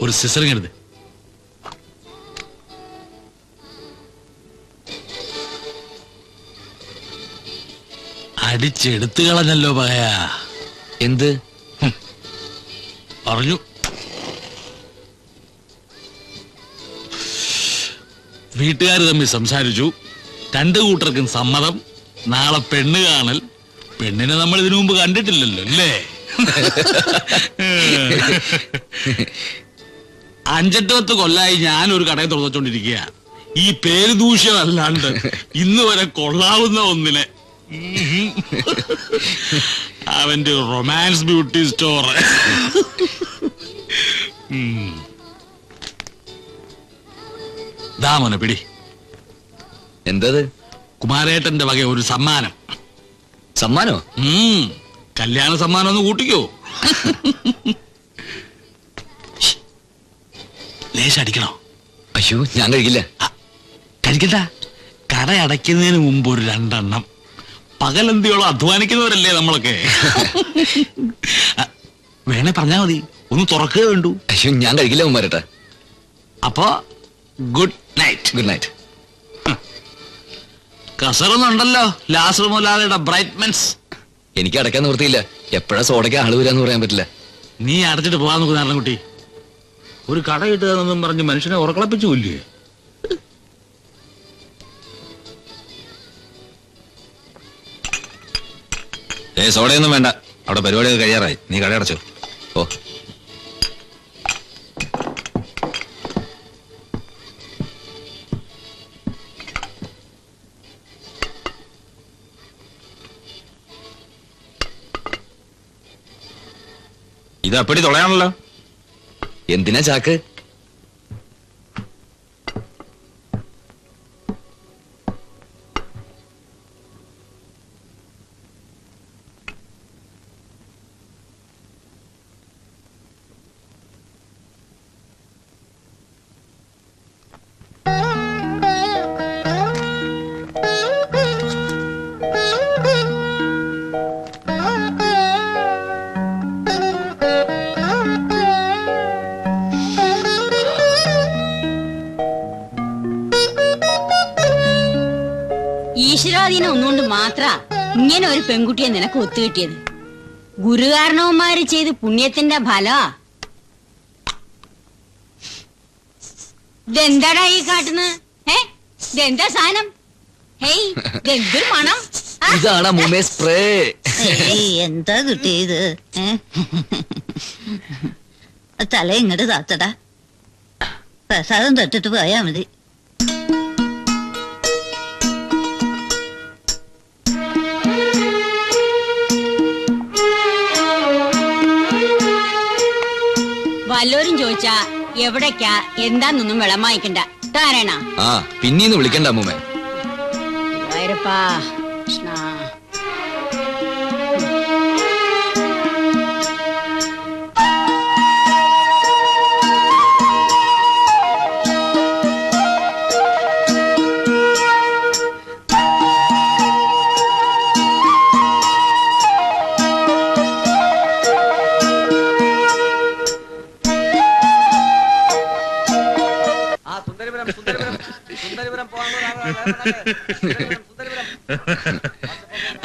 ഒരു സിസറിങ് എടുത്ത്. അടിച്ചെടുത്തു കളഞ്ഞല്ലോ പകയാ. എന്ത് പറഞ്ഞു? വീട്ടുകാർ തമ്മിൽ സംസാരിച്ചു, രണ്ടു കൂട്ടർക്കും സമ്മതം. നാളെ പെണ്ണ് കാണൽ. പെണ്ണിനെ നമ്മൾ ഇതിനു മുമ്പ് കണ്ടിട്ടില്ലല്ലോ അല്ലേ? 5-10 കൊല്ലായി ഞാനൊരു കടയിൽ തുറന്നുകൊണ്ടിരിക്കുക. ഈ പേര് ദൂഷ്യമല്ലാണ്ട് ഇന്ന് വരെ കൊള്ളാവുന്ന ഒന്നിനെ. അവന്റെ റൊമാൻസ് ബ്യൂട്ടി സ്റ്റോർ. ദാമോനെ പിടി. എന്തത്? കുമാരേട്ടന്റെ വക ഒരു സമ്മാനം. സമ്മാനോ? കല്യാണ സമ്മാനം ഒന്ന് കൂട്ടിക്കോ. ലേശം അടിക്കണോ? അയ്യോ, ഞാൻ കഴിക്കില്ല. കഴിക്കണ്ട. കട അടയ്ക്കുന്നതിന് മുമ്പ് ഒരു 2 എണ്ണം. പകലന്തിയോളം അധ്വാനിക്കുന്നവരല്ലേ നമ്മളൊക്കെ. വേണേ പറഞ്ഞാ മതി, ഒന്ന് തുറക്കുക വേണ്ടു. അയ്യോ, ഞാൻ കഴിക്കില്ല കുമാരേട്ടാ. അപ്പൊ ഗുഡ് നൈറ്റ്. Good night. കസറൊന്നുണ്ടല്ലോ ലാസർ മുതലാളിയുടെ ബ്രൈറ്റ്മെന്റ്സ്. എനിക്ക് അടയ്ക്കാൻ നിവൃത്തിയില്ല. എപ്പോഴാ സോഡയ്ക്ക് ആള് വരാന്ന് പറയാൻ പറ്റില്ല. നീ അടച്ചിട്ട് പോകാൻ നോക്ക് നാരായണൻകുട്ടി. ഒരു കട കിട്ടുകയെന്നും പറഞ്ഞ് മനുഷ്യനെ ഉറക്കളപ്പിച്ചു കൊല്ലേ. സോഡയൊന്നും വേണ്ട, അവിടെ പരിപാടിയൊക്കെ കഴിയാറായി. നീ കട അടച്ചോ. ഓ, ഇത് അപ്പടി തുളയാണല്ലോ. എന്തിനാ ചാക്ക്? ഈശ്വരാധീനം ഒന്നുകൊണ്ട് മാത്ര ഇങ്ങനെ ഒരു പെൺകുട്ടിയെ നിനക്ക് ഒത്തുകിട്ടിയത്. ഗുരുകാരണവന്മാര് ചെയ്ത് പുണ്യത്തിന്റെ ഫലാ. ഇതെന്താടാ ഈ കാട്ടുന്നത്? ഇതെന്താ സാധനം? ഹേയ്, ഇതെന്തൊരു മണം! ഇതാണ് മുമേ സ്പ്രേ. എന്താ കിട്ടിയത്? തല ഇങ്ങോട്ട് താത്തടാ. പ്രസാദം തൊട്ടിട്ട് പോയാ മതി. വല്ലോരും ചോദിച്ചാ എവിടേക്കാ എന്താന്നൊന്നും വെള്ളം വാങ്ങിക്കണ്ട. താരണ ആ, പിന്നീന്ന് വിളിക്കണ്ട അമ്മൂമ്മേ. വൈരപ്പാ കൃഷ്ണ.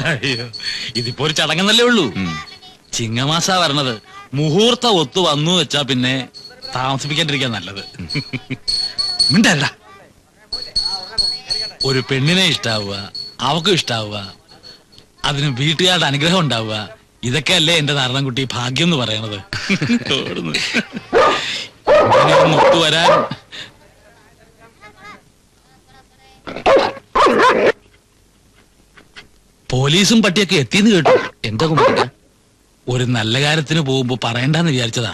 അയ്യോ, ഇതിപ്പോ ഒരു ചടങ്ങെന്നല്ലേ ഉള്ളൂ. ചിങ്ങമാസാ വരണത്. മുഹൂർത്തം ഒത്തു വന്നു വെച്ചാ പിന്നെ താമസിപ്പിക്കാണ്ടിരിക്കാൻ നല്ലത്. മിണ്ടല്ല. ഒരു പെണ്ണിനെ ഇഷ്ടാവുക, അവക്കും ഇഷ്ടാവുക, അതിന് വീട്ടുകാരുടെ അനുഗ്രഹം ഉണ്ടാവുക, ഇതൊക്കെയല്ലേ എന്റെ നാരായണൻകുട്ടി ഭാഗ്യം എന്ന് പറയണത്. ഒത്തുവരാൻ പോലീസും പട്ടിയൊക്കെ എത്തിന്ന് കേട്ടു. എന്താ കുമാരേട്ടാ? ഒരു നല്ല കാര്യത്തിന് പോകുമ്പോ പറയണ്ടെന്ന് വിചാരിച്ചതാ.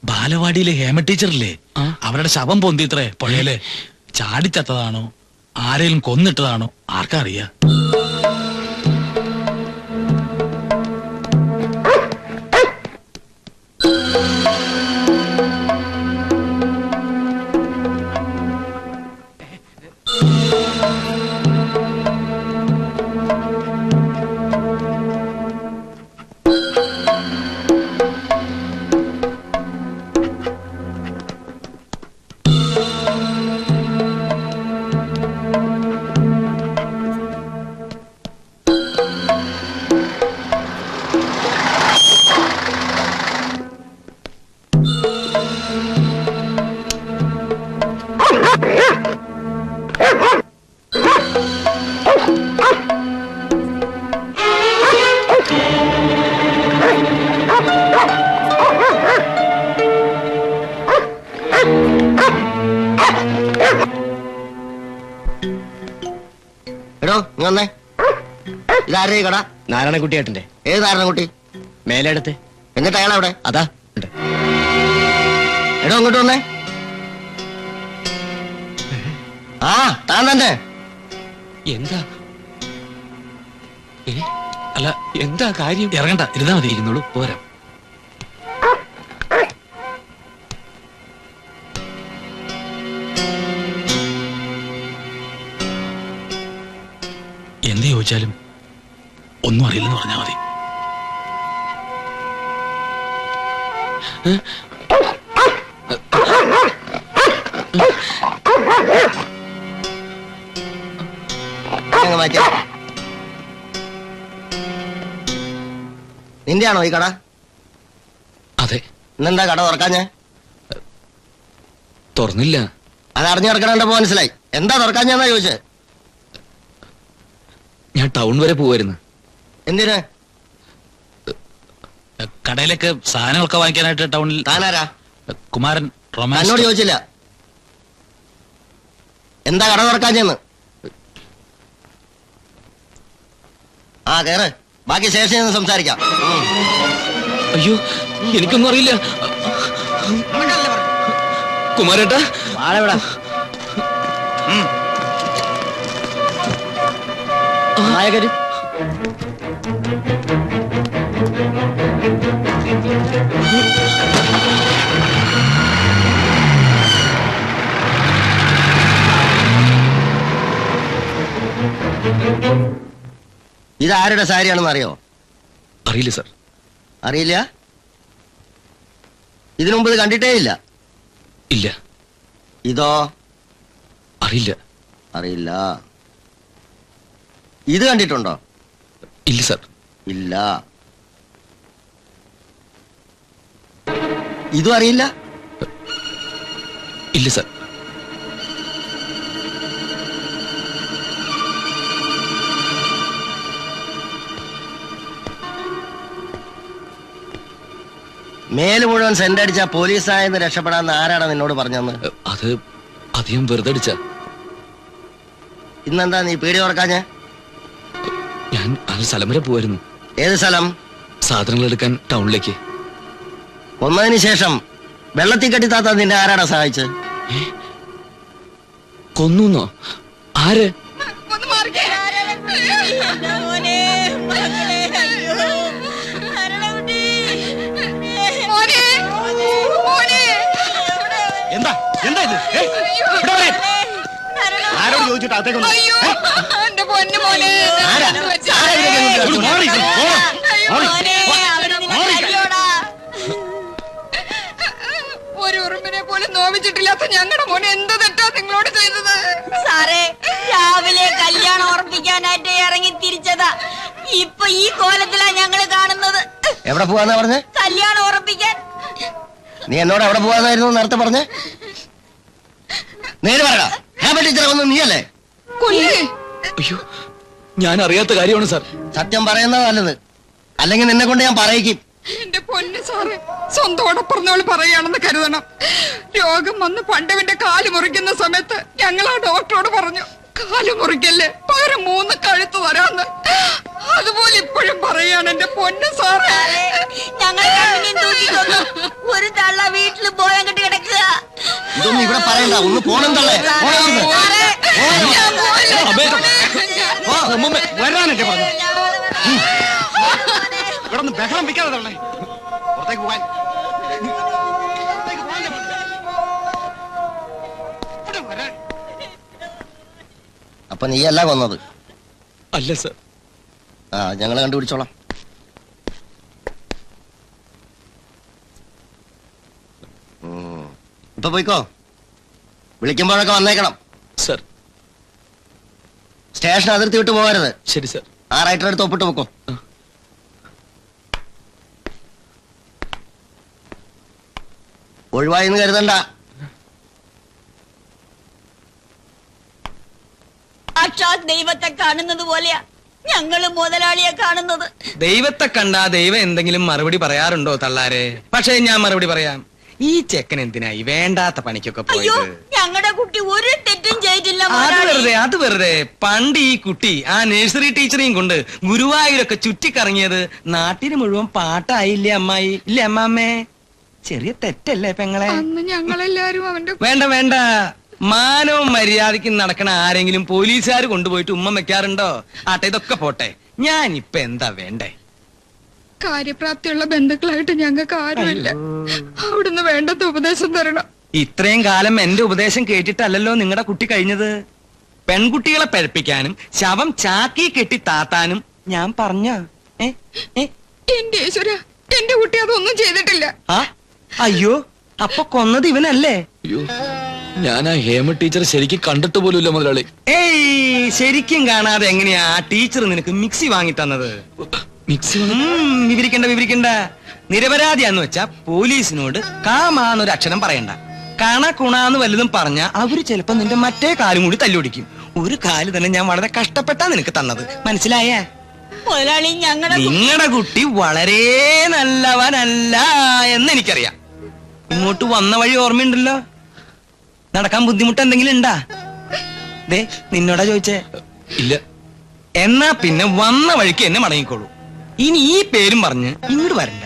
ബാലവാടിയിലെ ഹേമ ടീച്ചറില്ലേ, അവരുടെ ശവം പൊന്തിത്രേ പുഴയില്. ചാടിച്ചത്തതാണോ ആരെങ്കിലും കൊന്നിട്ടതാണോ ആർക്കറിയാ. ഇങ്ങന്നേ, ഇതാരുടെ കട? നാരായണക്കുട്ടിയേട്ടന്റെ. ഏത് നാരായണക്കുട്ടി? മേലെടുത്ത്. എന്നിട്ട് അയാൾ അവിടെ? അതാ ഉണ്ട്. എടോ ഇങ്ങോട്ട് വന്നേ. ആ താൻ തന്നെ. എന്താ അല്ല എന്താ കാര്യം? ഇറങ്ങണ്ട, ഇരുന്നാ മതി. ഇരുന്നോളൂ, പോരാ. എന്ത് ചോദിച്ചാലും ഒന്നും അറിയില്ലെന്ന് പറഞ്ഞാൽ മതി. നിന്റെയാണോ ഈ കട? അതെ. ഇന്നെന്താ കട തുറക്കാഞ്ഞേ? തുറന്നില്ല. അത് അറിഞ്ഞു കിടക്കണ മനസ്സിലായി. എന്താ തുറക്കാഞ്ഞെന്നാ ചോദിച്ചേ? ഞാൻ ടൗൺ വരെ പോവായിരുന്നു. എന്തിന്? കടയിലേക്ക് സാധനങ്ങളൊക്കെ വാങ്ങിക്കാനായിട്ട് ടൗണിൽ. താനാരാ? കുമാരൻ. എന്നോട് റൊമാൻസ്. ചോദിച്ചില്ല. എന്താ കട തുറക്കാഞ്ഞെന്ന്? ആ കേറ്, ബാക്കി സ്റ്റേഷനിൽ നിന്ന് സംസാരിക്കാം. അയ്യോ, എനിക്കൊന്നും അറിയില്ല. കുമാരേട്ടാ, ആളെവിടാ? നായകര് ഇതാരുടെ സാരിയാണെന്ന് അറിയോ? അറിയില്ല സർ. അറിയില്ല? ഇതിനു മുമ്പ് ഇത് കണ്ടിട്ടേ ഇല്ല? ഇല്ല. ഇതോ? അറിയില്ല. അറിയില്ല. ഇത് കണ്ടിട്ടുണ്ടോ? ഇല്ല സർ. ഇല്ല. ഇതും അറിയില്ല? ഇല്ല സർ. മേല് മുഴുവൻ സെന്റ് അടിച്ച പോലീസായെന്ന് രക്ഷപ്പെടാന്ന് ആരാണ് നിന്നോട് പറഞ്ഞെന്ന്? അത് അധികം വെറുതെ അടിച്ച. ഇന്നെന്താ നീ പീടി തുറക്കാഞ്ഞേ? ഞാൻ ആ സ്ഥലം വരെ പോവായിരുന്നു. ഏത് സ്ഥലം? സാധനങ്ങൾ എടുക്കാൻ ടൗണിലേക്ക്. കൊന്നതിന് ശേഷം വെള്ളത്തിൽ കെട്ടിത്താത്ത നിന്നെ ആരാടാ സഹായിച്ചത്? കൊന്നോ? ആര്? എന്താ എന്താ ഇത്? ആരോട് ചോദിച്ചിട്ട് അകത്തേക്ക് വന്നു? ആരാ? ഒരു ഉറുമ്പിനെ പോലും നോവിച്ചിട്ടില്ലാത്ത ഞങ്ങളുടെ മോനെ എന്ത് തെറ്റാ നിങ്ങളോട് ചെയ്തത്? സാറേ, രാവിലെ കല്യാണം ഉറപ്പിക്കാനായിട്ട് ഇറങ്ങി തിരിച്ചതാ. ഇപ്പൊ ഈ കോലത്തിലാ ഞങ്ങള് കാണുന്നത്. എവിടെ പോവാന്നാ പറഞ്ഞേ? കല്യാണം ഉറപ്പിക്കാൻ. നീ എന്നോട് എവിടെ പോവാന്നായിരുന്നു നേരത്തെ പറഞ്ഞേ? നേര് പറയടാ. ഞാൻ ടീച്ചറെ വന്ന് നീയല്ലേ? അയ്യോ, ഞാൻ അറിയാത്ത കാര്യമാണ് സാർ. സത്യം പറയുന്നത് നല്ലത്, അല്ലെങ്കിൽ നിന്നെ കൊണ്ട് ഞാൻ പറയിക്കും. എന്റെ പൊന്ന് സാറ്, സ്വന്തോടെ പറഞ്ഞോള് പറയാണെന്ന് കരുതണം. രോഗം വന്ന് പണ്ടവന്റെ കാല് മുറിക്കുന്ന സമയത്ത് ഞങ്ങൾ ആ ഡോക്ടറോട് പറഞ്ഞു, കാല് മുറിക്കല്ലേ, പകരം 3 കഴുത്ത് തരാന്ന്. അതുപോലെ ഇപ്പോഴും പറയാണ് എന്റെ പൊന്ന് സാറേ. ഞങ്ങൾ ഒരു തള്ള വീട്ടില് പോയാൻ കെട്ടി കിടക്കുക. ഇതൊന്നും ഇവിടെ പറയണ്ട, ഒന്ന് പോണം തള്ളേ. വരാനല്ലേ പറഞ്ഞു? ഇവിടെ ഒന്ന് ബഹളം വെക്കാതെ തള്ളേ. പുറത്തേക്ക് പോകാൻ. അപ്പൊ നീയല്ല കൊന്നത്? അല്ല സർ. ആ, ഞങ്ങള് കണ്ടുപിടിച്ചോളാം. ഇപ്പൊ പോയിക്കോ, വിളിക്കുമ്പോഴൊക്കെ വന്നേക്കണം. സർ. സ്റ്റേഷൻ അതിർത്തി വിട്ട് പോകരുത്. ശരി സർ. ആ റൈറ്റർ എടുത്ത് ഒപ്പിട്ട് വെക്കോ. ഒഴിവായിന്ന് കരുതണ്ട. സാക്ഷാത് ദൈവത്തെ കാണുന്നത് പോലെയാ ഞങ്ങള് മുതലാളിയെ കാണുന്നത്. ദൈവത്തെ കണ്ടാ ദൈവം എന്തെങ്കിലും മറുപടി പറയാറുണ്ടോ തള്ളാരെ? പക്ഷേ ഞാൻ മറുപടി പറയാം. ഈ ചെക്കൻ എന്തിനായി വേണ്ടാത്ത പണിക്കൊക്കെ അയ്യോ പോയത്? ഞങ്ങളുടെ കുട്ടി ഒരു തെറ്റും ചെയ്തില്ല അത് വെറുതെ പണ്ട് ഈ കുട്ടി ആ നഴ്സറി ടീച്ചറെയും കൊണ്ട് ഗുരുവായൂരൊക്കെ ചുറ്റിക്കറങ്ങിയത് നാട്ടിന് മുഴുവൻ പാട്ടായില്ലേ അമ്മായി? ഇല്ലേ അമ്മാമ്മേ? ചെറിയ തെറ്റല്ലേ പെങ്ങളെ? അന്ന് ഞങ്ങളെല്ലാരും അവന്റെ വേണ്ട മാനവും മര്യാദയ്ക്ക് നടക്കണ ആരെങ്കിലും പോലീസുകാർ കൊണ്ടുപോയിട്ട് ഉമ്മ വെക്കാറുണ്ടോ? ആട്ടെ, ഇതൊക്കെ പോട്ടെ, ഞാൻ ഇപ്പൊ എന്താ വേണ്ടേ? കാര്യപ്രാപ്തിയുള്ള ബന്ധുക്കളായിട്ട് ഞങ്ങൾക്ക് ആരുമില്ല. അവിടുന്ന് വേണ്ടത് ഉപദേശം തരണം. ഇത്രയും കാലം എന്റെ ഉപദേശം കേട്ടിട്ടല്ലല്ലോ നിങ്ങളുടെ കുട്ടി കഴിഞ്ഞത്. പെൺകുട്ടികളെ പഴപ്പിക്കാനും ശവം ചാക്കി കെട്ടി താത്താനും ഞാൻ പറഞ്ഞ. എന്റെ ഈശ്വര, എന്റെ കുട്ടി അതൊന്നും ചെയ്തിട്ടില്ല. അയ്യോ, അപ്പൊ കൊന്നത് ഇവനല്ലേ? അയ്യോ, ഞാൻ ആ ഹേമ ടീച്ചർ ശരിക്കും കണ്ടിട്ട് പോലുമില്ല മുതലാളി. ഏയ്, ശരിക്കും കാണാതെ എങ്ങനെയാ ആ ടീച്ചർ നിനക്ക് മിക്സി വാങ്ങി തന്നത്? മിക്സി വിവരിക്കണ്ട. നിരപരാധിയാന്ന് വെച്ചാ പോലീസിനോട് കാമാന്നൊരു അക്ഷരം പറയണ്ട. കണക്കുണാന്ന് വല്ലതും പറഞ്ഞ അവര് ചിലപ്പോ നിന്റെ മറ്റേ കാലും കൂടി തല്ലുപിടിക്കും. ഒരു കാല് തന്നെ ഞാൻ വളരെ കഷ്ടപ്പെട്ടാ നിനക്ക് തന്നത്, മനസ്സിലായേ? മുതലാളി, നിങ്ങളുടെ കുട്ടി വളരെ നല്ലവനല്ല എന്ന് എനിക്കറിയാം. ഇങ്ങോട്ട് വന്ന വഴി ഓർമ്മയുണ്ടല്ലോ? നടക്കാൻ ബുദ്ധിമുട്ട് എന്തെങ്കിലും ഉണ്ടാ? ദേ, നിന്നോടാ ചോദിച്ചേ. ഇല്ല. എന്നാ പിന്നെ വന്ന വഴിക്ക് എന്നെ മടങ്ങിക്കോളൂ. ഇനി ഈ പേരും പറഞ്ഞ് ഇങ്ങോട്ട് വരണ്ട.